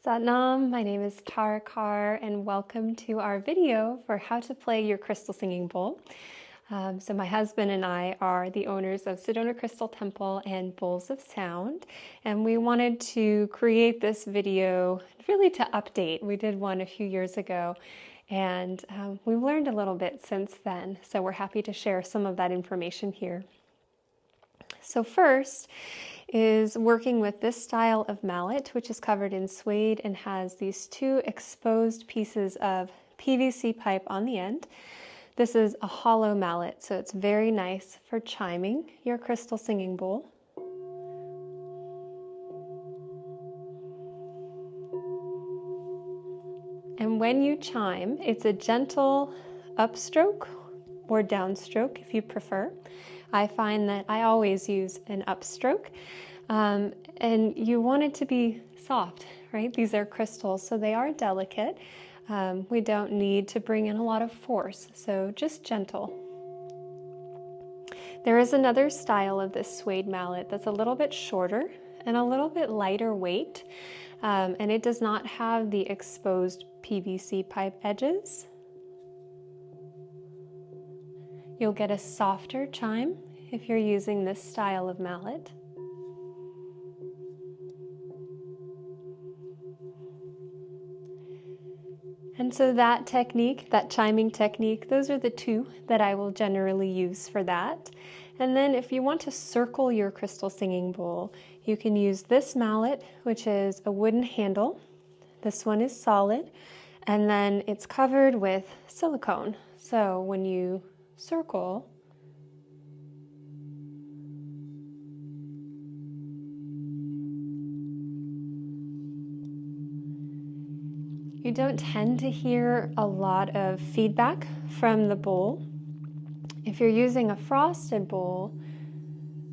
Satnam, my name is Kaur and welcome to our video for how to play your crystal singing bowl. So my husband and I are the owners of Sedona Crystal Temple and Bowls of Sound, and we wanted to create this video really to update. We did one a few years ago, and we've learned a little bit since then, so we're happy to share some of that information here. So first is working with this style of mallet, which is covered in suede and has these two exposed pieces of PVC pipe on the end. This is a hollow mallet, so it's very nice for chiming your crystal singing bowl. And when you chime, it's a gentle upstroke or downstroke if you prefer. I find that I always use an upstroke, and you want it to be soft, right? These are crystals, so they are delicate. We don't need to bring in a lot of force, so just gentle. There is another style of this suede mallet that's a little bit shorter and a little bit lighter weight, and it does not have the exposed PVC pipe edges. You'll get a softer chime if you're using this style of mallet. And so that technique, that chiming technique, those are the two that I will generally use for that. And then if you want to circle your crystal singing bowl, you can use this mallet, which is a wooden handle. This one is solid, and then it's covered with silicone. So when you circle, you don't tend to hear a lot of feedback from the bowl. If you're using a frosted bowl,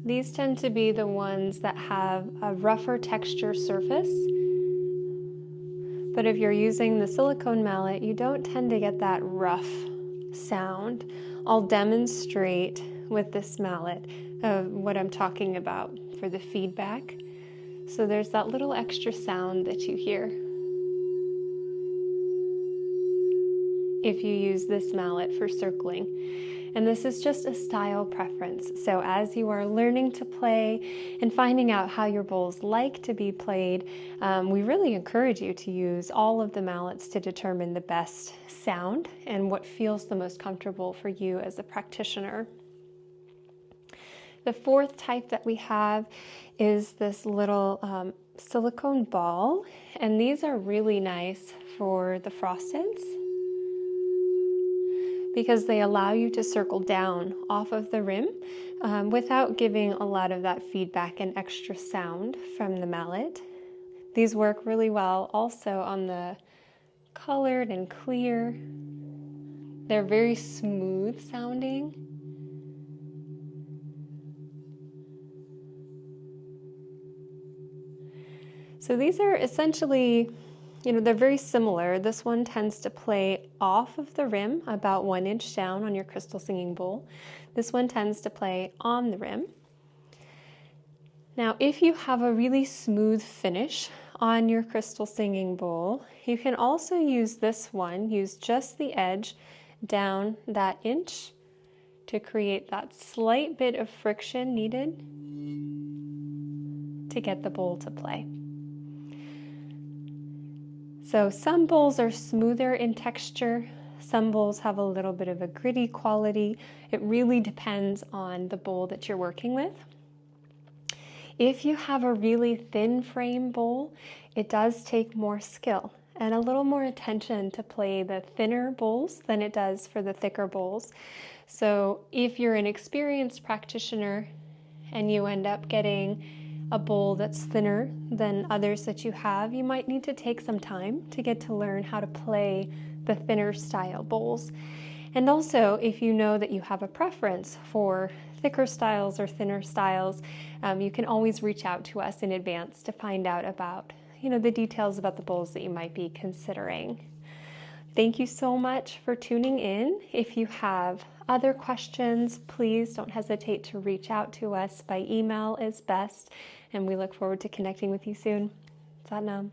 these tend to be the ones that have a rougher texture surface. But if you're using the silicone mallet, you don't tend to get that rough sound. I'll demonstrate with this mallet what I'm talking about for the feedback. So there's that little extra sound that you hear if you use this mallet for circling. And this is just a style preference. So as you are learning to play and finding out how your bowls like to be played, we really encourage you to use all of the mallets to determine the best sound and what feels the most comfortable for you as a practitioner. The fourth type that we have is this little silicone ball, and these are really nice for the frosteds, because they allow you to circle down off of the rim without giving a lot of that feedback and extra sound from the mallet. These work really well also on the colored and clear. They're very smooth sounding. So these are essentially, they're very similar. This one tends to play off of the rim, about 1 inch down on your crystal singing bowl. This one tends to play on the rim. Now, if you have a really smooth finish on your crystal singing bowl, you can also use this one, use just the edge down that inch to create that slight bit of friction needed to get the bowl to play. So some bowls are smoother in texture, some bowls have a little bit of a gritty quality. It really depends on the bowl that you're working with. If you have a really thin frame bowl, it does take more skill and a little more attention to play the thinner bowls than it does for the thicker bowls. So if you're an experienced practitioner and you end up getting a bowl that's thinner than others that you have, you might need to take some time to get to learn how to play the thinner style bowls. And also, if you know that you have a preference for thicker styles or thinner styles, you can always reach out to us in advance to find out about, the details about the bowls that you might be considering. Thank you so much for tuning in. If you have other questions, please don't hesitate to reach out to us by email is best, and we look forward to connecting with you soon. Satnam.